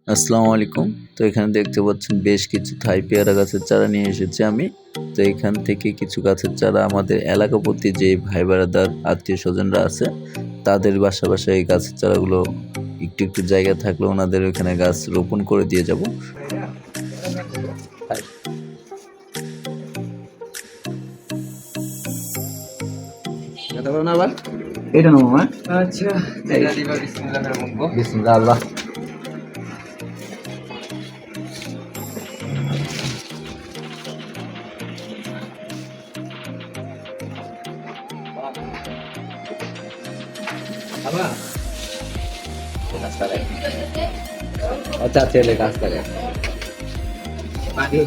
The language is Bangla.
আসসালামু আলাইকুম। তো এখানে দেখতে পাচ্ছেন বেশ কিছু থাই পেয়ারা গাছের চারা নিয়ে এসেছি আমি। তো এখান থেকে কিছু গাছের চারা আমাদের এলাকাবর্তী যে ভাই বেড়াদার আত্মীয়-স্বজনরা আছে তাদের বাসায় এই গাছের চারাগুলো একটু জায়গা থাকলে ওনাদের ওখানে গাছ রোপণ করে দিয়ে যাব। এটা নেবো মা। আচ্ছা এটা দিবা বিসমিল্লাহির রহমানির বিসমিল্লাহ আল্লাহ। আবা আচ্ছা ছেলে কাজ করে পানি